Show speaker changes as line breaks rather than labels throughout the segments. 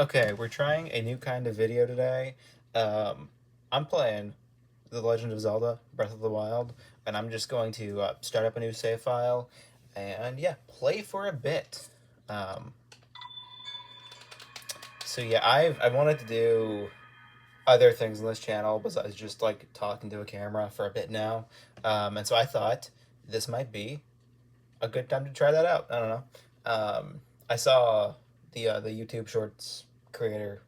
Okay, we're trying a new kind of video today. I'm playing The Legend of Zelda Breath of the Wild, and I'm just going to start up a new save file and, yeah, play for a bit. Um, I wanted to do other things on this channel besides just like talking to a camera for a bit now. And so I thought this might be a good time to try that out. I don't know. I saw the YouTube Shorts creator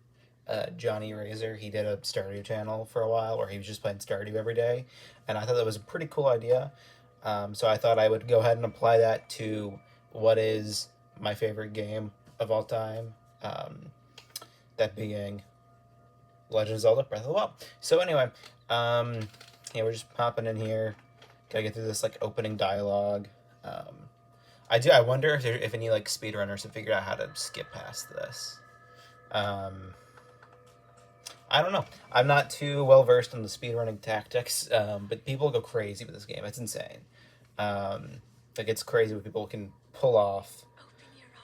Johnny Razor. He did a Stardew channel for a while where he was just playing Stardew every day, and I thought that was a pretty cool idea. So I thought I would go ahead and apply that to what is my favorite game of all time. That being Legend of Zelda Breath of the Wild. So anyway, um, yeah, we're just popping in here. Gotta get through this like opening dialogue. I wonder if any like speedrunners have figured out how to skip past this. I don't know. I'm not too well versed in the speedrunning tactics, but people go crazy with this game. It's insane. Um, like it's crazy what people can pull off,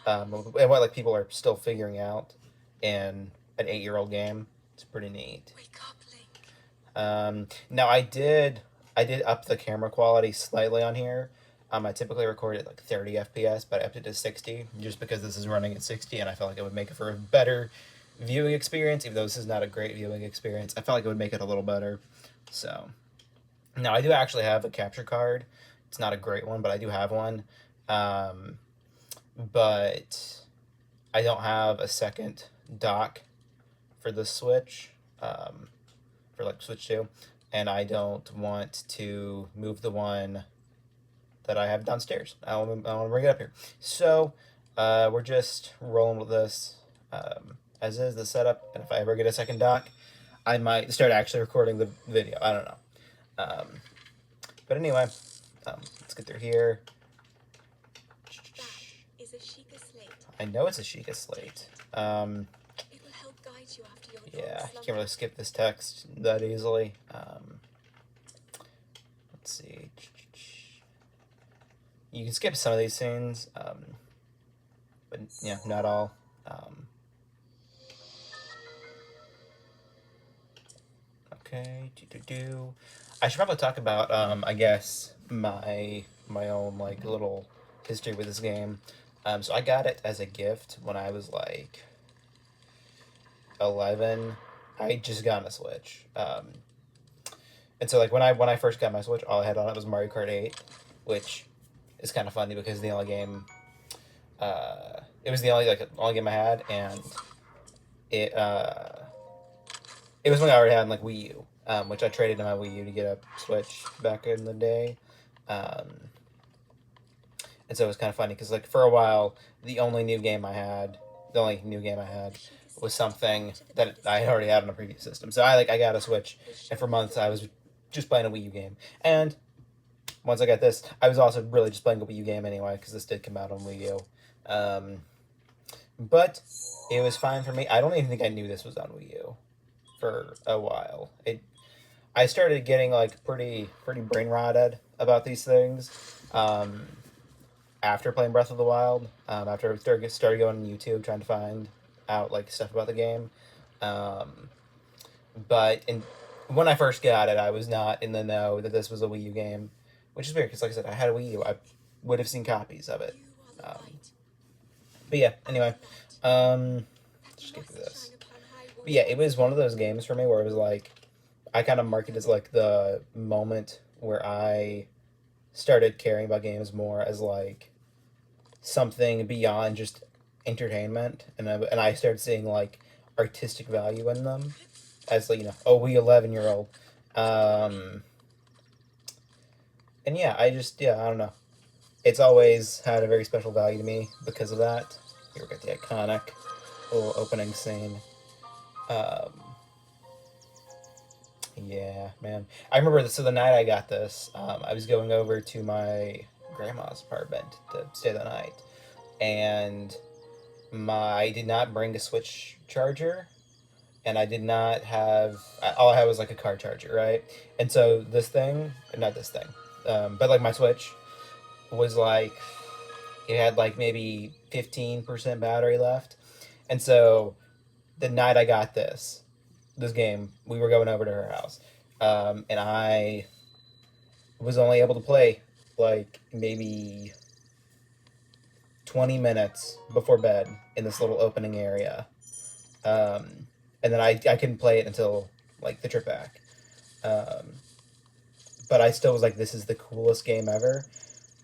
and what like people are still figuring out in an 8-year-old game. It's pretty neat.
Wake up, Link.
Now I did up the camera quality slightly on here. I typically record at like 30 FPS, but I upped it to 60 just because this is running at 60, and I felt like it would make it for a better viewing experience. Even though this is not a great viewing experience, I felt like it would make it a little better. So now I do actually have a capture card. It's not a great one, but I do have one. Um, but I don't have a second dock for the Switch, for like Switch 2, and I don't want to move the one that I have downstairs. I want to bring it up here. So we're just rolling with this as is the setup, and if I ever get a second dock, I might start actually recording the video. I don't know. Um, but anyway, let's get through here.
That is a Sheikah slate.
I know it's a Sheikah slate.
It will help guide you after your
Yeah,
long
you can't really skip this text that easily. Let's see. You can skip some of these scenes, but yeah, not all. Okay, I should probably talk about, I guess, my own like little history with this game. So I got it as a gift when I was like 11. I just got a Switch. And so like when I first got my Switch, all I had on it was Mario Kart 8, which is kind of funny because the only game, it was the only game I had, and it it was when I already had like Wii U, which I traded in my Wii U to get a Switch back in the day. Um, and so it was kind of funny because like for a while, the only new game I had was something that I already had on a previous system. So I got a Switch, and for months I was just playing a Wii U game. And once I got this, I was also really just playing a Wii U game anyway because this did come out on Wii U. But it was fine for me. I don't even think I knew this was on Wii U for a while. I started getting like pretty brain rotted about these things after playing Breath of the Wild. After I started going on YouTube trying to find out like stuff about the game. But when I first got it, I was not in the know that this was a Wii U game, which is weird because, like I said, I had a Wii U. I would have seen copies of it.
You are the light.
But yeah, anyway,
That
just get
must
through this.
shine upon high
But yeah, it
water.
was one of those games for me where it was like, I kind of mark it as like the moment where I started caring about games more as like something beyond just entertainment, and I started seeing like artistic value in them as like a wee 11-year old. Um, and yeah, I don't know. It's always had a very special value to me because of that. Here we got the iconic little opening scene. Um, yeah, man. I remember so the night I got this, I was going over to my grandma's apartment to stay the night, and I did not bring a Switch charger, and I did not have. All I had was like a car charger, right? And so this thing, not this thing, but like my Switch was like it had like maybe 15% battery left, and so the night I got this game, we were going over to her house, and I was only able to play like maybe 20 minutes before bed in this little opening area. And then I couldn't play it until like the trip back. Um, but I still was like, this is the coolest game ever.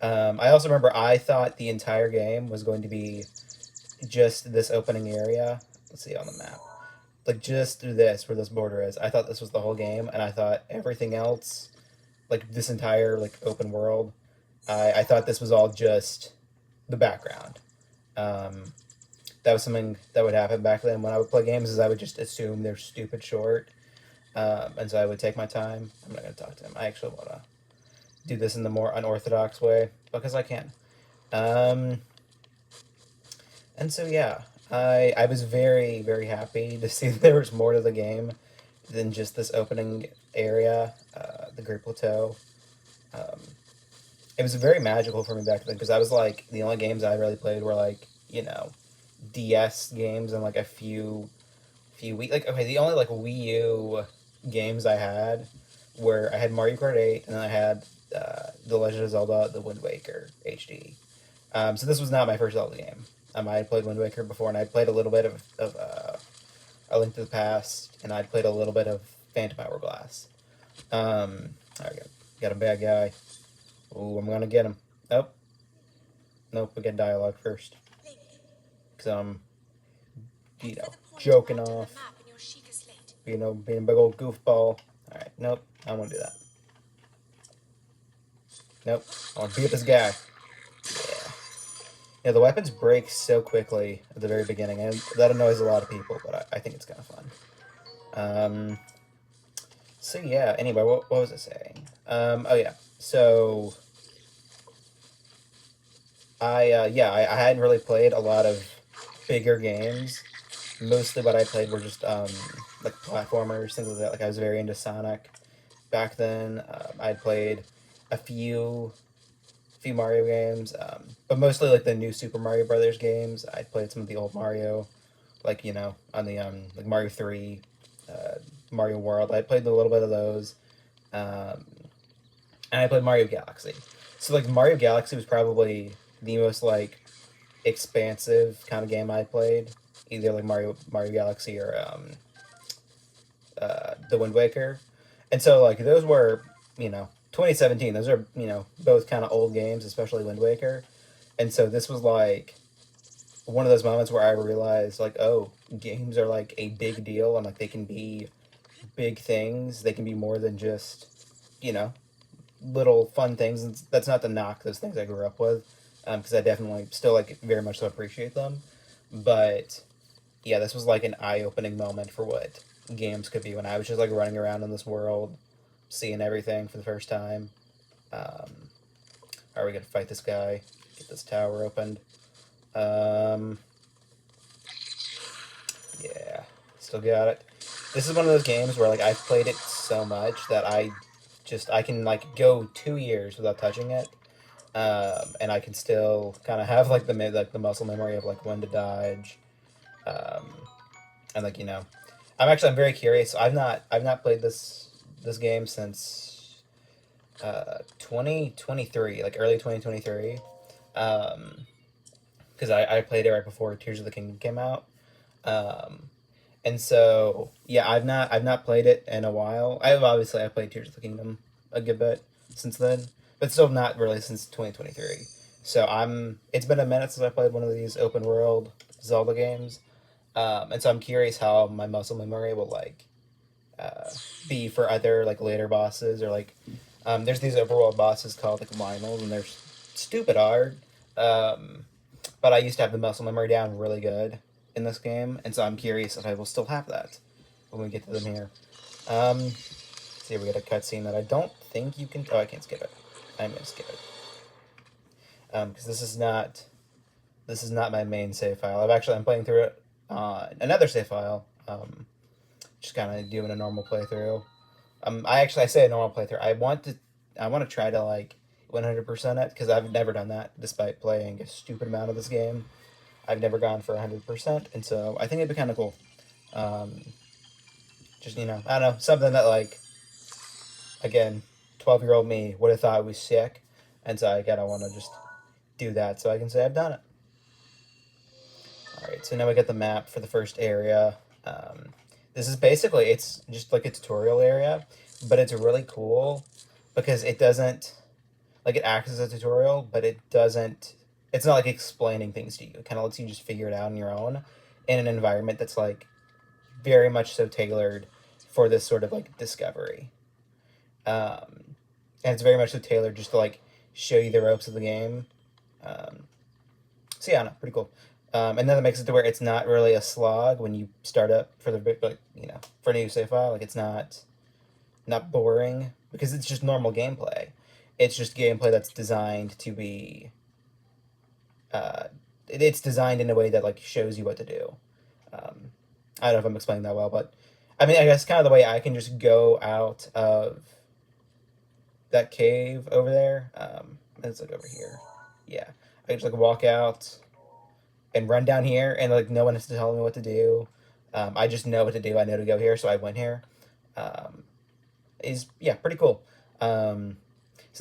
I also remember I thought the entire game was going to be just this opening area. Let's see on the map. Like just through this, where this border is. I thought this was the whole game, and I thought everything else, like this entire like open world, I thought this was all just the background. Um, that was something that would happen back then when I would play games. Is I would just assume they're stupid short, and so I would take my time. I'm not gonna talk to him. I actually wanna do this in the more unorthodox way because I can. Um, and so yeah, I was very happy to see that there was more to the game than just this opening area, the Great Plateau. Um, it was very magical for me back then because I was like the only games I really played were like DS games and like a few Wii like okay the only like Wii U games I had were I had Mario Kart 8 and then I had The Legend of Zelda: The Wind Waker HD. So this was not my first Zelda game. I had played Wind Waker before and I played a little bit of A Link to the Past and I'd played a little bit of Phantom Hourglass. There we go. Got a bad guy. Ooh, I'm gonna get him. Nope. Nope, we get dialogue first. Because I'm, joking off. Being a big old goofball. Alright, nope. I don't want to do that. Nope. I want to beat up this guy. Yeah. Yeah, the weapons break so quickly at the very beginning, and that annoys a lot of people, but I think it's kind of fun. So yeah, anyway, what was I saying? Oh yeah, so I hadn't really played a lot of bigger games. Mostly what I played were just like platformers, things like that. Like I was very into Sonic back then. I played a few Mario games, but mostly like the new Super Mario Brothers games. I played some of the old Mario, like on the like Mario 3, Mario World. I played a little bit of those, um, and I played Mario Galaxy. So like Mario Galaxy was probably the most like expansive kind of game I played. Either like Mario Galaxy or the Wind Waker, and so like those were 2017. Those are both kind of old games, especially Wind Waker, and so this was like one of those moments where I realized like oh games are like a big deal and like they can be big things. They can be more than just you know little fun things. And that's not to knock those things I grew up with, because I definitely still like very much so appreciate them, but yeah, this was like an eye-opening moment for what games could be when I was just like running around in this world, seeing everything for the first time. Are we gonna fight this guy? Get this tower opened. Yeah, still got it. This is one of those games where like I've played it so much that I can like go 2 years without touching it, and I can still kind of have like the muscle memory of like when to dodge, um, and like I'm very curious. I've not played this game since 2023, like early 2023, because I played it right before Tears of the Kingdom came out, um, and so yeah, I've not played it in a while. I played Tears of the Kingdom a good bit since then, but still not really since 2023. So it's been a minute since I played one of these open world Zelda games. And so I'm curious how my muscle memory will like uh, be for other like later bosses or like there's these overworld bosses called like Lionels and they're stupid hard. Um, but I used to have the muscle memory down really good in this game, and so I'm curious if I will still have that when we get to them here. See, we got a cutscene that I don't think you can. Oh, I can't skip it. I'm gonna skip it because this is not my main save file. I'm playing through it on another save file. Just kind of doing a normal playthrough. I say a normal playthrough. I want to try to like 100% it because I've never done that despite playing a stupid amount of this game. I've never gone for 100%, and so I think it'd be kind of cool. Just, you know, I don't know, something that, like, again, 12-year-old me would have thought was sick. And so I kind of want to just do that so I can say I've done it. All right, so now we get the map for the first area. This is basically, it's just like a tutorial area, but it's really cool because it doesn't, like, it acts as a tutorial, but it doesn't, it's not like explaining things to you. It kind of lets you just figure it out on your own in an environment that's, like, very much so tailored for this sort of, like, discovery. And it's very much so tailored just to, like, show you the ropes of the game. So yeah, I don't know, pretty cool. And then that makes it to where it's not really a slog when you start up for the, like, you know, for a new save file. Like, it's not boring because it's just normal gameplay. It's just gameplay that's designed to be. It's designed in a way that, like, shows you what to do. I don't know if I'm explaining that well, but I mean, I guess kind of the way I can just go out of that cave over there. Let's look over here. Yeah, I can just, like, walk out and run down here, and, like, no one has to tell me what to do. I just know what to do. I know to go here, so I went here. Is yeah, pretty cool. So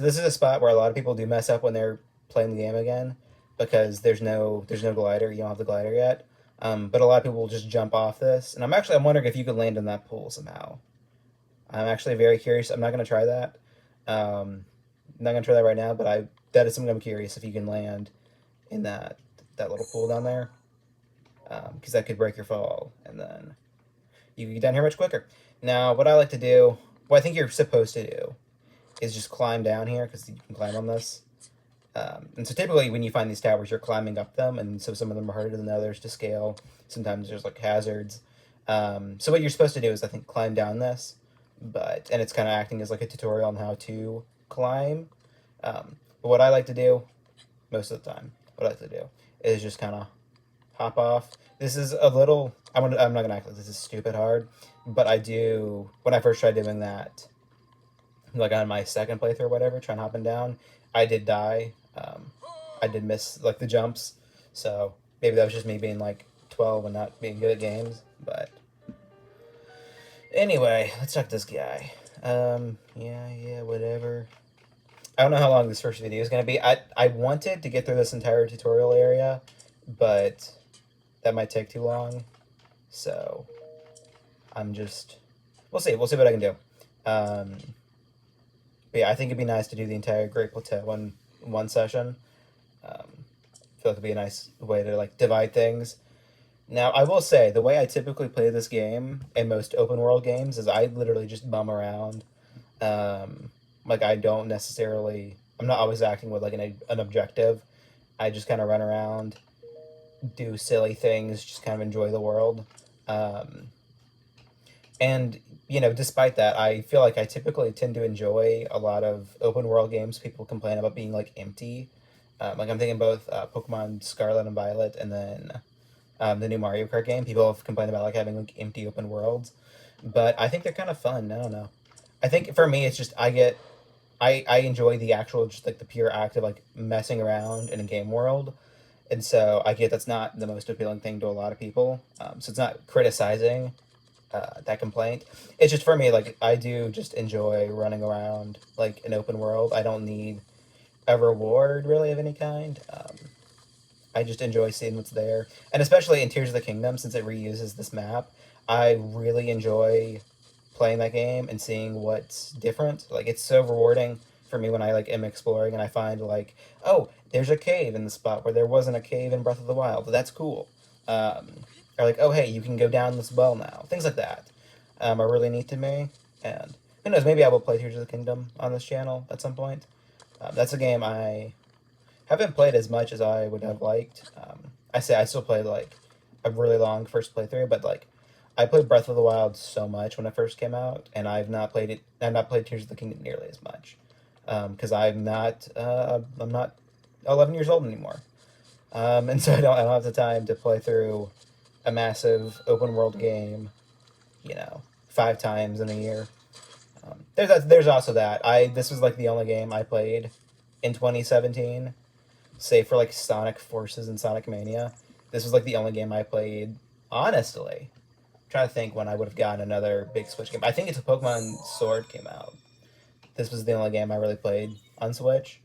this is a spot where a lot of people do mess up when they're playing the game again because there's no glider. You don't have the glider yet. But a lot of people will just jump off this, and I'm wondering if you could land in that pool somehow. I'm actually very curious. I'm not gonna try that. I'm not gonna try that right now, but that is something I'm curious if you can land in that little pool down there, because that could break your fall, and then you can get down here much quicker. Now, what I like to do, what I think you're supposed to do, is just climb down here because you can climb on this. And so typically when you find these towers, you're climbing up them, and so some of them are harder than others to scale. Sometimes there's, like, hazards. So what you're supposed to do is, I think, climb down this, and it's kind of acting as, like, a tutorial on how to climb. But what I like to do, most of the time, what I like to do is just kind of hop off. This is a little, I'm not going to act like this is stupid hard, but I do, when I first tried doing that, like on my second playthrough or whatever, trying hopping down, I did die. I did miss, like, the jumps, so maybe that was just me being, like, 12 and not being good at games. But anyway, let's check this guy. Yeah, whatever. I don't know how long this first video is gonna be. I wanted to get through this entire tutorial area, but that might take too long. So we'll see what I can do. But yeah, I think it'd be nice to do the entire Great Plateau in one session. I feel like it'd be a nice way to, like, divide things. Now, I will say, the way I typically play this game in most open world games is I literally just bum around. Like, I'm not always acting with, like, an objective. I just kind of run around, do silly things, just kind of enjoy the world. And, you know, despite that, I feel like I typically tend to enjoy a lot of open world games. People complain about being, like, empty. Like, I'm thinking both Pokemon Scarlet and Violet, and then the new Mario Kart game. People have complained about, like, having, like, empty open worlds, but I think they're kind of fun. I don't know. I think for me, it's just I enjoy the actual, just, like, the pure act of, like, messing around in a game world, and so I get that's not the most appealing thing to a lot of people. So it's not criticizing that complaint. It's just for me, like, I do just enjoy running around, like, an open world. I don't need a reward really of any kind. I just enjoy seeing what's there, and especially in Tears of the Kingdom, since it reuses this map, I really enjoy playing that game and seeing what's different. Like, it's so rewarding for me when I, like, am exploring and I find, like, oh, there's a cave in the spot where there wasn't a cave in Breath of the Wild. That's cool. Or, like, oh, hey, you can go down this well now. Things like that are really neat to me, and who knows, maybe I will play Tears of the Kingdom on this channel at some point. That's a game I haven't played as much as I would have liked. I still played, like, a really long first playthrough, but, like, I played Breath of the Wild so much when it first came out, and I've not played Tears of the Kingdom nearly as much, because I'm not 11 years old anymore, and so I don't have the time to play through a massive open world game, 5 times in a year. There's also that. This was, like, the only game I played in 2017, save for, like, Sonic Forces and Sonic Mania. This was, like, the only game I played, honestly. I'm trying to think when I would have gotten another big Switch game. I think it's a Pokemon Sword came out. This was the only game I really played on Switch.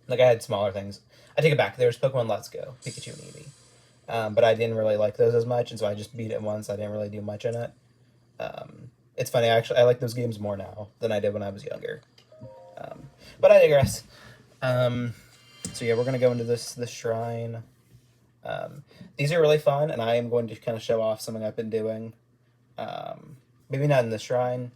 Like, I had smaller things. I take it back. There was Pokemon Let's Go, Pikachu and Eevee. But I didn't really like those as much, and so I just beat it once. I didn't really do much in it. It's funny, actually, I like those games more now than I did when I was younger. But I digress. So yeah, we're gonna go into this shrine. These are really fun, and I am going to kind of show off something I've been doing. Maybe not in the shrine,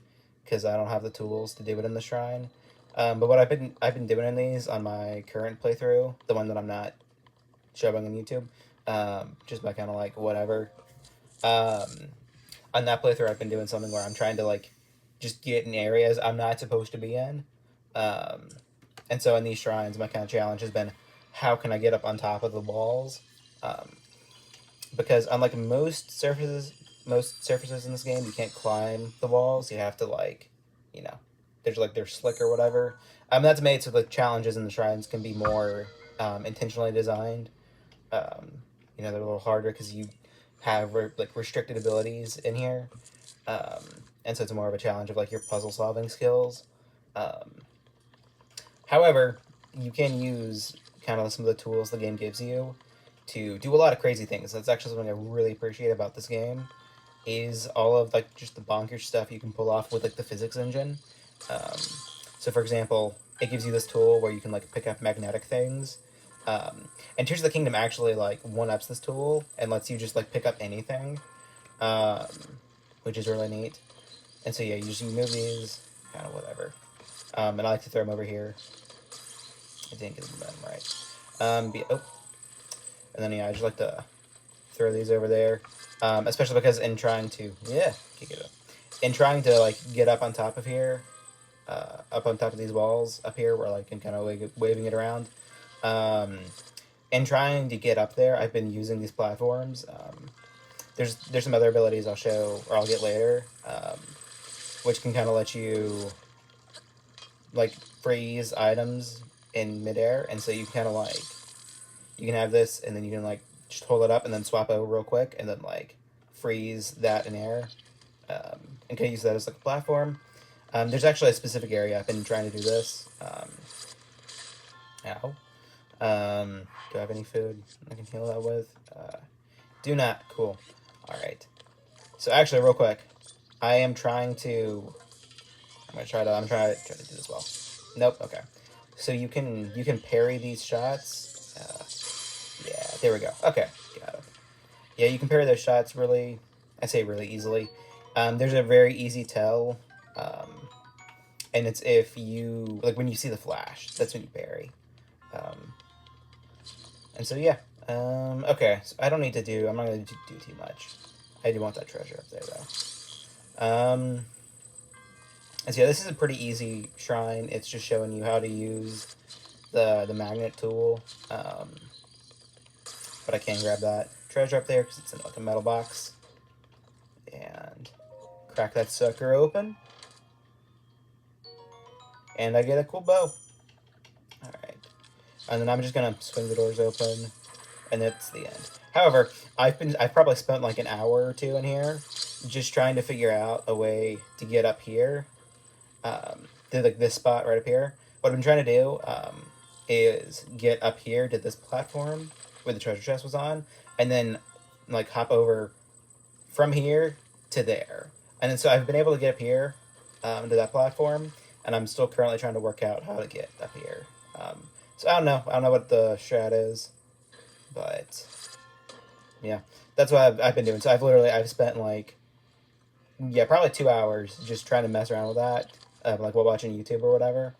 because I don't have the tools to do it in the shrine. But what I've been doing in these on my current playthrough, the one that I'm not showing on YouTube, just by kind of like whatever. On that playthrough, I've been doing something where I'm trying to like just get in areas I'm not supposed to be in. And so in these shrines, my kind of challenge has been, how can I get up on top of the walls? Because unlike most surfaces in this game, you can't climb the walls. You have to like, you know, they're slick or whatever. That's made so the challenges in the shrines can be more intentionally designed. They're a little harder because you have restricted abilities in here, and so it's more of a challenge of like your puzzle solving skills. However, you can use kind of some of the tools the game gives you to do a lot of crazy things. That's actually something I really appreciate about this game, is all of like just the bonkers stuff you can pull off with like the physics engine. So for example, it gives you this tool where you can like pick up magnetic things. And Tears of the Kingdom actually like one-ups this tool and lets you just like pick up anything, which is really neat. And so yeah, you move these, kind of whatever. And I like to throw them over here. I didn't get them right. And then yeah, I just like to throw these over there, especially because in trying to like get up on top of here, up on top of these walls up here, where like I'm kind of waving it around. And trying to get up there, I've been using these platforms. There's some other abilities I'll show or I'll get later, which can kind of let you like freeze items in midair, and so you kind of like you can have this, and then you can like just hold it up and then swap over real quick, and then like freeze that in air, and kind of use that as like a platform. There's actually a specific area I've been trying to do this. Ow. Do I have any food I can heal that with? Do not. Cool. Alright. So actually, real quick, I'm trying to do this well. Nope, okay. So you can parry these shots. Yeah, there we go. Okay, got it. Yeah, you can parry those shots really easily. There's a very easy tell, and it's if you, like when you see the flash, that's when you parry. And so yeah, okay, so I'm not going to do too much. I do want that treasure up there though. And so yeah, this is a pretty easy shrine. It's just showing you how to use the magnet tool. But I can grab that treasure up there because it's in like a metal box. And crack that sucker open. And I get a cool bow. Alright. And then I'm just gonna swing the doors open, and that's the end. However, I've probably spent like an hour or two in here just trying to figure out a way to get up here. To like this spot right up here. What I've been trying to do is get up here to this platform where the treasure chest was on, and then like hop over from here to there. And then so I've been able to get up here to that platform, and I'm still currently trying to work out how to get up here. So I don't know what the strat is, but yeah, that's what I've been doing. So I've spent like, yeah, probably 2 hours just trying to mess around with that, like while watching YouTube or whatever.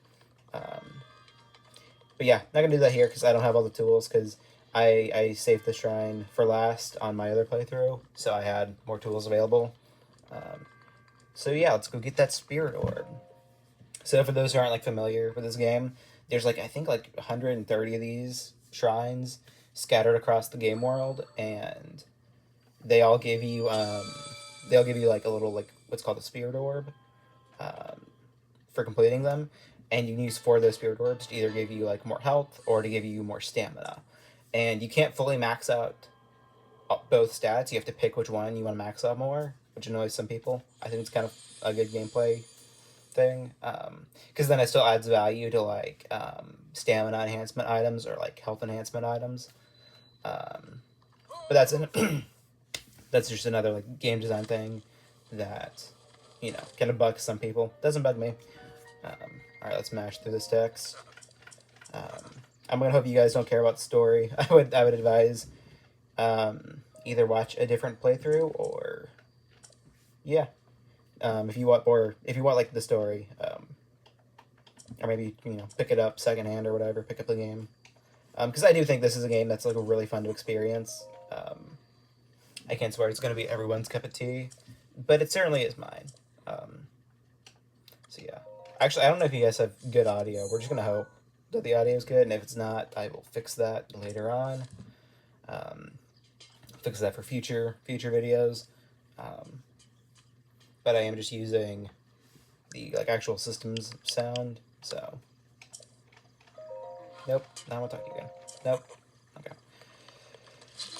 But yeah, not gonna do that here because I don't have all the tools, because I saved the shrine for last on my other playthrough, so I had more tools available. So yeah, let's go get that spirit orb. So for those who aren't like familiar with this game, there's like, I think like 130 of these shrines scattered across the game world, and they all give you like a little like what's called a spirit orb for completing them, and you can use 4 of those spirit orbs to either give you like more health or to give you more stamina. And you can't fully max out both stats. You have to pick which one you want to max out more, which annoys some people. I think it's kind of a good gameplay thing, because then it still adds value to like stamina enhancement items or like health enhancement items. But that's that's just another like game design thing that kind of bugs some people. Doesn't bug me. All right, let's mash through this text. I'm gonna hope you guys don't care about the story. I would advise either watch a different playthrough or if you want like the story, or maybe pick it up secondhand or whatever, pick up the game, because I do think this is a game that's like really fun to experience. I can't swear it's gonna be everyone's cup of tea, but it certainly is mine. So yeah, actually I don't know if you guys have good audio. We're just gonna hope that the audio is good, and if it's not, I will fix that later on. Fix that for future videos. But I am just using the like actual system's sound. So nope, not want to talk to you again. Nope. Okay.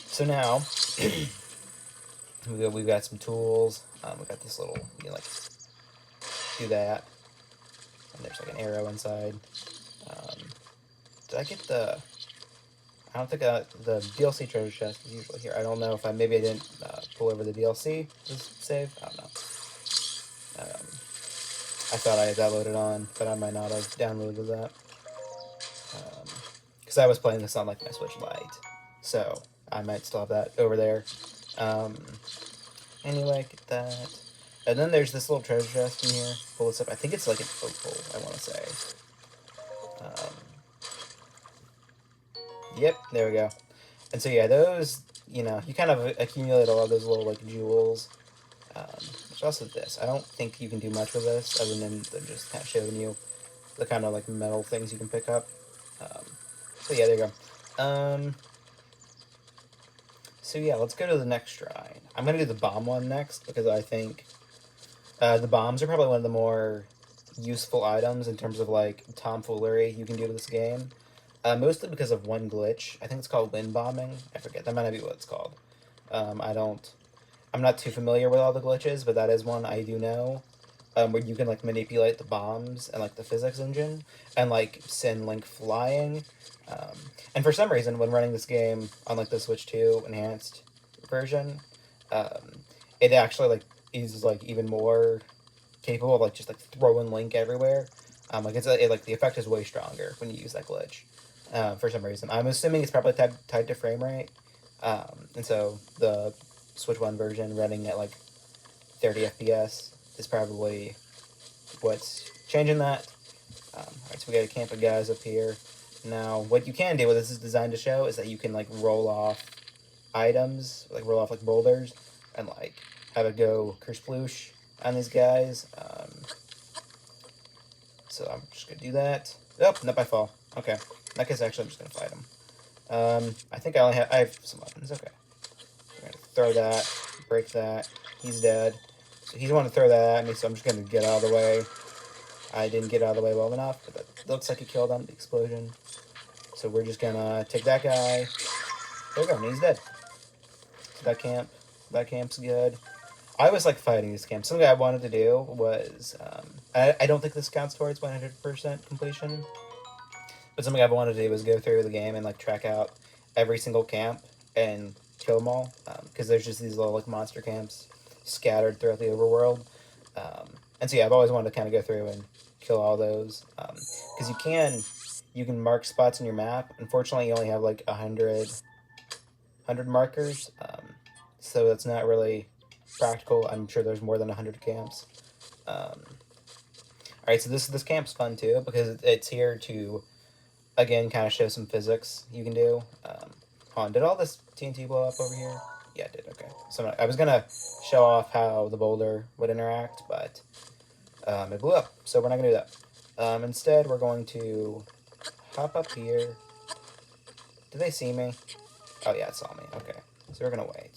So now we've got some tools. We got this little like do that, and there's like an arrow inside. Did I get the? I don't think the DLC treasure chest is usually here. I don't know if I didn't pull over the DLC to save. I don't know. I thought I had that loaded on, but I might not have downloaded that. Because I was playing this on like my Switch Lite, so I might still have that over there. Anyway, get that. And then there's this little treasure chest in here. Pull this up. I think it's like an opal, I want to say. Yep, there we go. And so yeah, those, you kind of accumulate all of those little like jewels. There's also this. I don't think you can do much with this other than just kind of showing you the kind of like metal things you can pick up. So yeah, there you go. So yeah, let's go to the next shrine. I'm gonna do the bomb one next because I think the bombs are probably one of the more useful items in terms of like tomfoolery you can do to this game. Mostly because of one glitch. I think it's called windbombing. I forget. That might not be what it's called. I'm not too familiar with all the glitches, but that is one I do know. Where you can like manipulate the bombs and like the physics engine and like send Link flying. And for some reason, when running this game on like the Switch 2 enhanced version, it actually like is like even more capable of like just like throwing Link everywhere. Like the effect is way stronger when you use that glitch. For some reason, I'm assuming it's probably tied to frame rate, and so the Switch 1 version running at like 30 FPS is probably what's changing that. Alright, so we got a camp of guys up here. Now, what you can do, what this is designed to show, is that you can like roll off items, like roll off like boulders, and like have it go kersploosh on these guys. So I'm just gonna do that. Oh, nope, I fall. Okay. In that case, actually, I'm just gonna fight him. I think I have some weapons. Okay. We're gonna throw that, break that. He's dead. So he's wanting to throw that at me, so I'm just gonna get out of the way. I didn't get out of the way well enough, but that looks like he killed him, the explosion. So we're just gonna take that guy. There we go, and he's dead. So that camp's good. I was like fighting this camp. Something I wanted to do was, I don't think this counts towards 100% completion, but something I wanted to do was go through the game and like track out every single camp and kill them all, because there's just these little like monster camps scattered throughout the overworld. And so yeah, I've always wanted to kind of go through and kill all those, because you can mark spots in your map. Unfortunately, you only have like 100 markers, so that's not really practical. I'm sure there's more than 100 camps. Alright, so this camp's fun too, because it's here to, again, kind of show some physics you can do. Hold on, did all this TNT blow up over here? Yeah, it did, okay. So I was gonna show off how the boulder would interact, but it blew up, so we're not gonna do that. Instead, we're going to hop up here. Did they see me? Oh yeah, it saw me, okay. So we're gonna wait.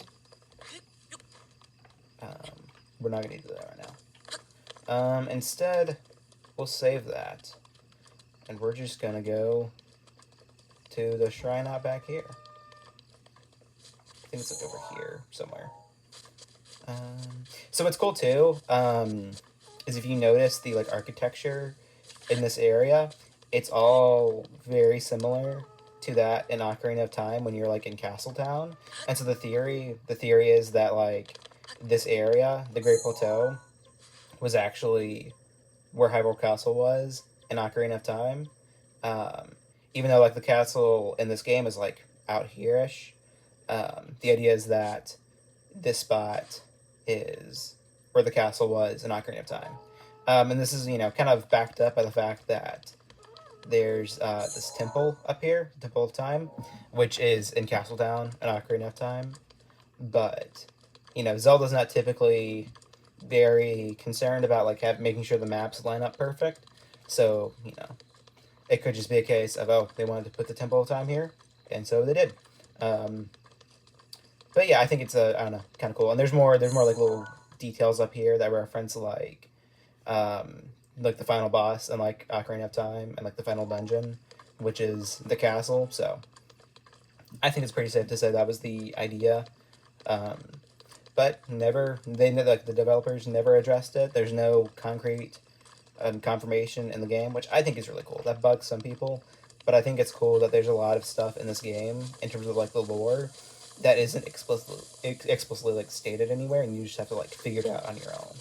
We're not going to do that right now. Instead, we'll save that. And we're just going to go to the shrine out back here. think it's like over here somewhere. So what's cool too is if you notice the like architecture in this area, it's all very similar to that in Ocarina of Time when you're like in Castletown. And so the theory is that like this area, the Great Plateau, was actually where Hyrule Castle was in Ocarina of Time. Um, Even though like the castle in this game is like out here-ish, the idea is that this spot is where the castle was in Ocarina of Time. And this is, kind of backed up by the fact that there's this temple up here, Temple of Time, which is in Castletown and Ocarina of Time. But, Zelda's not typically very concerned about like making sure the maps line up perfect. So, it could just be a case of, oh, they wanted to put the Temple of Time here, and so they did. But yeah, I think it's I don't know, kind of cool. And there's more like little details up here that reference like the final boss and like Ocarina of Time and like the final dungeon, which is the castle. So I think it's pretty safe to say that was the idea. But the developers never addressed it. There's no concrete confirmation in the game, which I think is really cool. That bugs some people, but I think it's cool that there's a lot of stuff in this game in terms of like the lore that isn't explicitly like stated anywhere, and you just have to like figure it out on your own.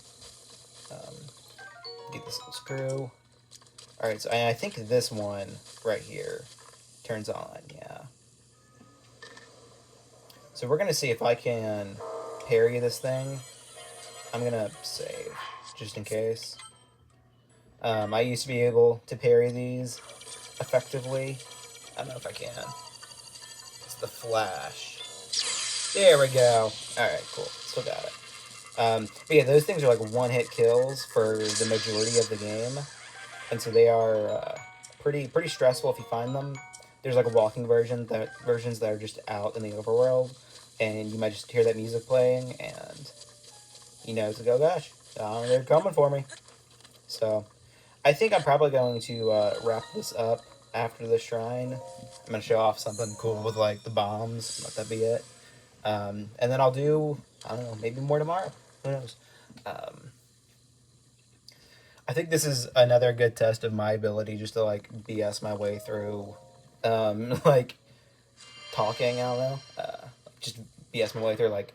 Get this little screw. All right, so I think this one right here turns on. Yeah. So we're gonna see if I can parry this thing. I'm gonna save just in case. I used to be able to parry these effectively. I don't know if I can. It's the flash. There we go. Alright, cool. Still got it. But yeah, those things are like one-hit kills for the majority of the game. And so they are pretty stressful if you find them. There's like a walking versions that are just out in the overworld. And you might just hear that music playing and it's like, oh gosh, they're coming for me. So I think I'm probably going to wrap this up after the shrine. I'm going to show off something cool with like the bombs. Let that be it. And then I'll do, I don't know, maybe more tomorrow. Who knows? I think this is another good test of my ability just to like BS my way through like talking, I don't know. Just BS my way through like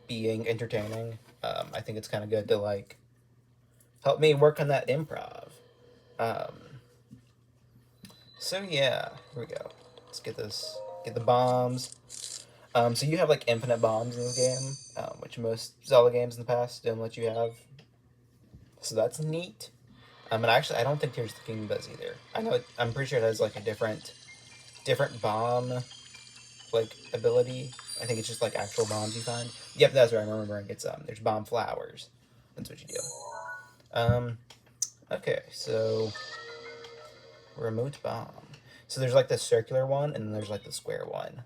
being entertaining. I think it's kind of good to like help me work on that improv. So yeah, here we go. Let's get the bombs. So you have like infinite bombs in this game, which most Zelda games in the past don't let you have. So that's neat. And actually, I don't think Tears of the Kingdom does either. I'm pretty sure it has like a different bomb like ability. I think it's just like actual bombs you find. Yep, that's what I'm remembering. It's there's bomb flowers. That's what you do. Okay, so remote bomb. So there's like the circular one, and then there's like the square one.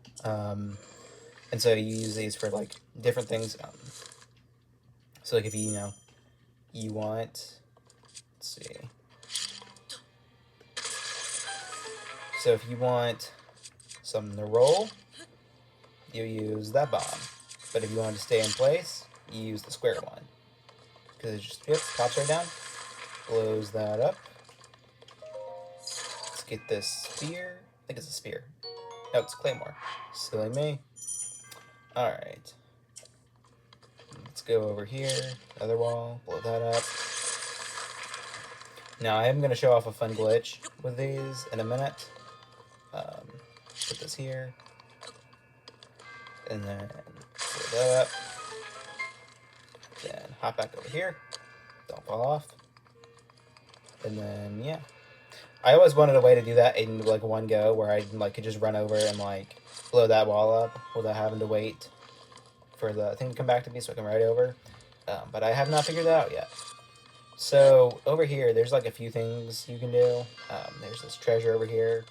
And so you use these for like different things. So like if you want, let's see. So if you want something to roll, you use that bomb. But if you want to stay in place, you use the square one. Because it just pops right down, blows that up. Let's get this spear. I think it's a spear. No, it's a claymore. Silly me. Alright. Let's go over here. Other wall. Blow that up. Now, I am going to show off a fun glitch with these in a minute. Put this here. And then blow that up. Then hop back over here. Don't fall off. And then, yeah. I always wanted a way to do that in like one go where I like could just run over and like blow that wall up without having to wait for the thing to come back to me so I can ride over. But I have not figured that out yet. So over here, there's like a few things you can do. There's this treasure over here.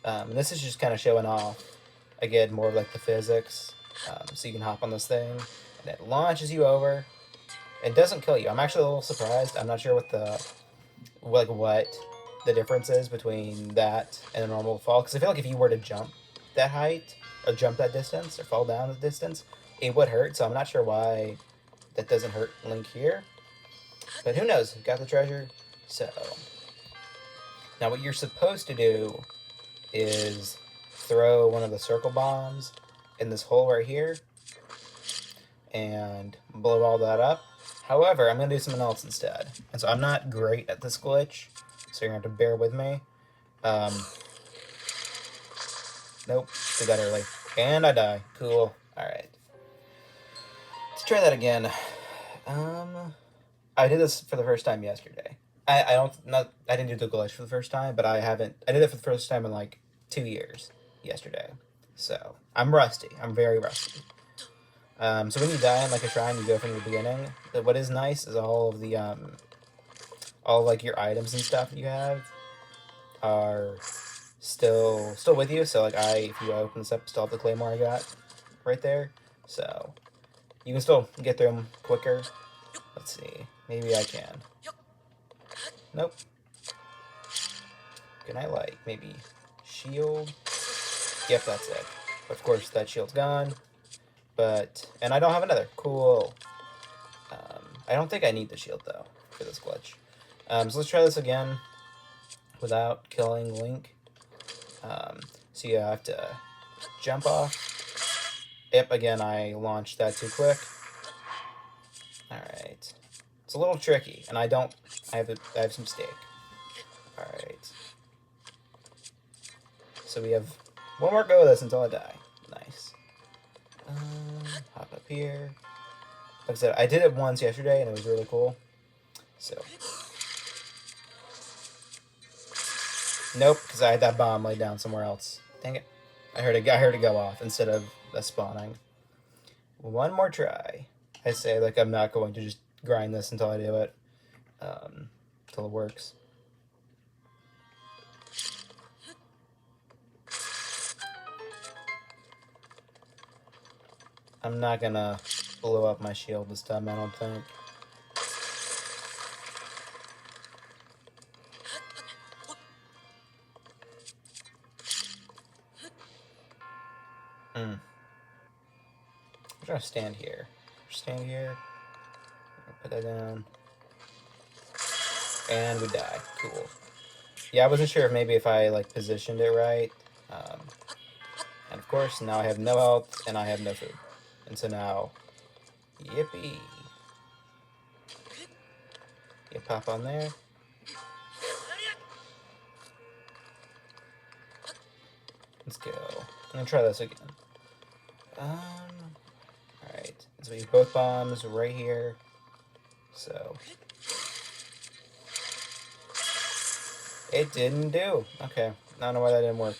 And this is just kind of showing off, again, more of like the physics. So you can hop on this thing and it launches you over. It doesn't kill you. I'm actually a little surprised. I'm not sure what the difference is between that and a normal fall. Because I feel like if you were to jump that height, or jump that distance or fall down the distance, it would hurt. So I'm not sure why that doesn't hurt Link here. But who knows? Got the treasure. So now what you're supposed to do is throw one of the circle bombs in this hole right here and blow all that up. However, I'm going to do something else instead. And so I'm not great at this glitch, so you're going to have to bear with me. Nope, did that early. And I die. Cool. Alright. Let's try that again. I did this for the first time yesterday. I didn't do the glitch for the first time, but I did it for the first time in like 2 years yesterday. So, I'm rusty. I'm very rusty. So when you die in like a shrine, you go from the beginning. But what is nice is all of the, all of, like your items and stuff you have are still with you. So like if you open this up, still have the claymore I got right there. So you can still get through them quicker. Let's see. Maybe I can. Nope. Can I like maybe shield? Yep, that's it. Of course, that shield's gone. And I don't have another. Cool. I don't think I need the shield, though, for this glitch. So let's try this again without killing Link. So you have to jump off. Yep, again, I launched that too quick. Alright. It's a little tricky, and I have some stake. Alright. So we have one more go of this until I die. Nice. Hop up here. Like I said, I did it once yesterday, and it was really cool. So. Nope, because I had that bomb laid down somewhere else. Dang it. I heard it go off instead of spawning. One more try. I say, like, I'm not going to just grind this until I do it. Until it works. I'm not gonna blow up my shield this time, I don't think. I'm gonna stand here. Stand here. Put that down. And we die. Cool. Yeah, I wasn't sure if I like positioned it right. And of course, now I have no health and I have no food. And so now, yippee. You pop on there. Let's go. I'm gonna try this again. Alright. So we have both bombs right here. So. It didn't do. Okay. I don't know why that didn't work.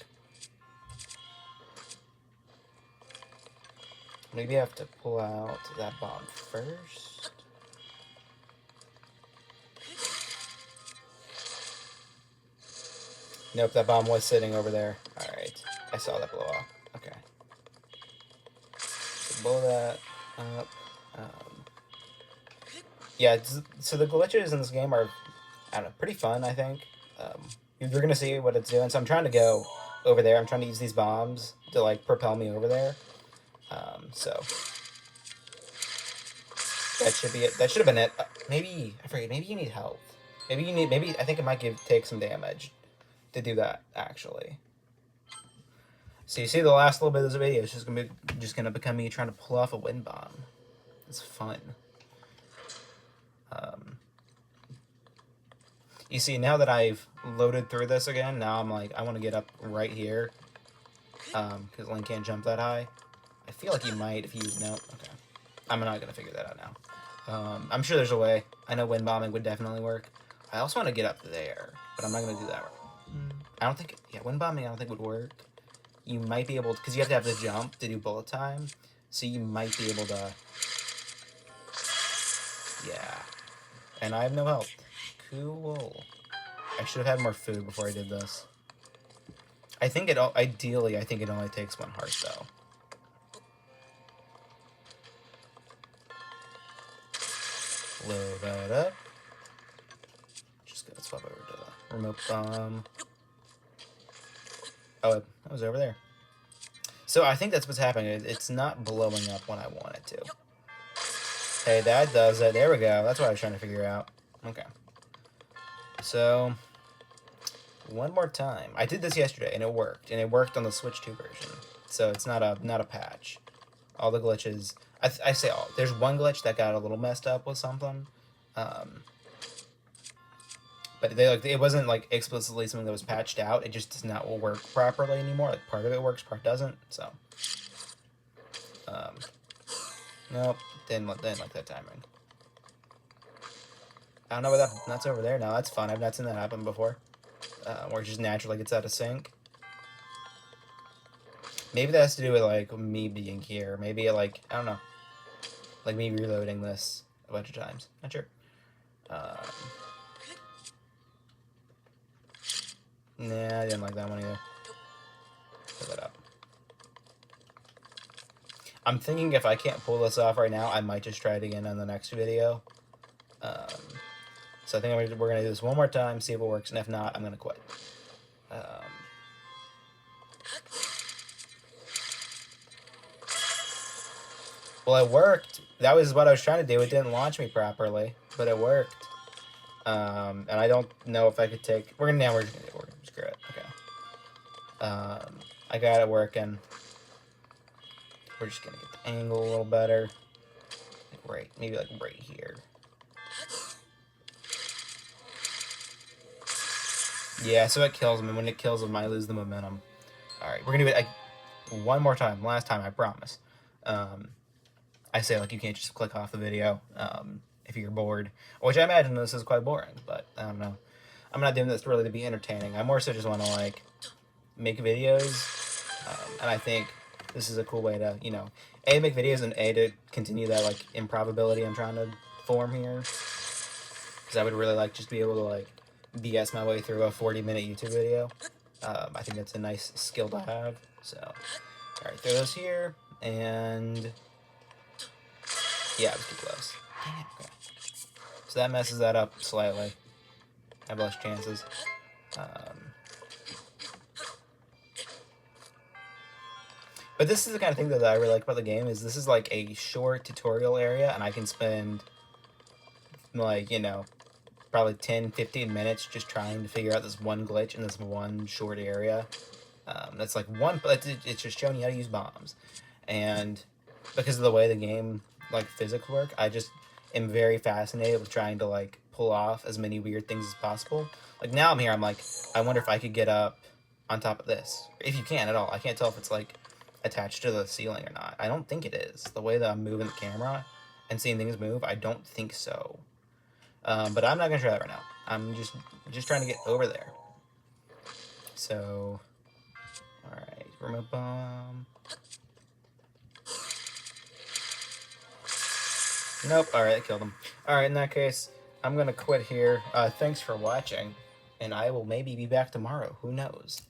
Maybe I have to pull out that bomb first. Nope, that bomb was sitting over there. Alright. I saw that blow off. Okay. So blow that up. Yeah, so the glitches in this game are, I don't know, pretty fun, I think. You're going to see what it's doing. So I'm trying to go over there. I'm trying to use these bombs to, like, propel me over there. So that should be it. That should have been it. Maybe, I forget, maybe you need health. Maybe I think it might take some damage to do that, actually. So you see the last little bit of this video is just gonna become me trying to pull off a Windbomb. It's fun. You see, now that I've loaded through this again, now I'm like, I want to get up right here. Because Link can't jump that high. I feel like he might if you... No, okay. I'm not going to figure that out now. I'm sure there's a way. I know Windbombing would definitely work. I also want to get up there, but I'm not going to do that. I don't think... Yeah, Windbombing I don't think would work. You might be able to... Because you have to have the jump to do bullet time. So you might be able to... Yeah. And I have no health. Cool. I should have had more food before I did this. Ideally, I think it only takes one heart, though. Load that up. Just gonna swap over to the remote bomb. Oh, it was over there. So I think that's what's happening. It's not blowing up when I want it to. Hey, that does it. There we go. That's what I was trying to figure out. Okay. So, one more time. I did this yesterday, and it worked. And it worked on the Switch 2 version. So it's not a patch. All the glitches... I say all. There's one glitch that got a little messed up with something. But it wasn't like explicitly something that was patched out. It just does not work properly anymore. Like part of it works, part doesn't. So, nope, didn't like that timing. I don't know where that's over there now. That's fun. I've not seen that happen before. Where it just naturally gets out of sync. Maybe that has to do with like me being here. Maybe like I don't know, like me reloading this a bunch of times. Not sure. Nah, I didn't like that one either. Put that up. I'm thinking if I can't pull this off right now, I might just try it again on the next video. So I think we're going to do this one more time, see if it works, and if not, I'm going to quit. Well, it worked. That was what I was trying to do. It didn't launch me properly, but it worked. And I don't know if I could take... We're just going to do it. Screw it. Okay. I got it working. We're just going to get the angle a little better. Like maybe like right here. Yeah, so it kills him, and when it kills him, I lose the momentum. Alright, we're going to do it one more time. Last time, I promise. I say, like, you can't just click off the video if you're bored. Which I imagine this is quite boring, but I don't know. I'm not doing this really to be entertaining. I more so just want to, like, make videos. And I think this is a cool way to, you know, A, make videos, and A, to continue that, like, improbability I'm trying to form here. Because I would really like just be able to, like, BS my way through a 40-minute YouTube video. I think that's a nice skill to have. So, alright, throw those here, and... Yeah, it was too close. Dang it, okay. So that messes that up slightly. I have less chances. But this is the kind of thing that I really like about the game, is this is like a short tutorial area, and I can spend, like, you know, probably 10, 15 minutes just trying to figure out this one glitch in this one short area. That's like one, but it's just showing you how to use bombs. And because of the way the game, like, physics work, I just am very fascinated with trying to, like, pull off as many weird things as possible. Like, now I'm here, I'm like, I wonder if I could get up on top of this. If you can at all. I can't tell if it's, like, attached to the ceiling or not. I don't think it is. The way that I'm moving the camera and seeing things move, I don't think so. But I'm not going to try that right now. I'm just trying to get over there. So, alright, remote bomb. Nope, alright, I killed him. Alright, in that case, I'm going to quit here. Thanks for watching, and I will maybe be back tomorrow. Who knows?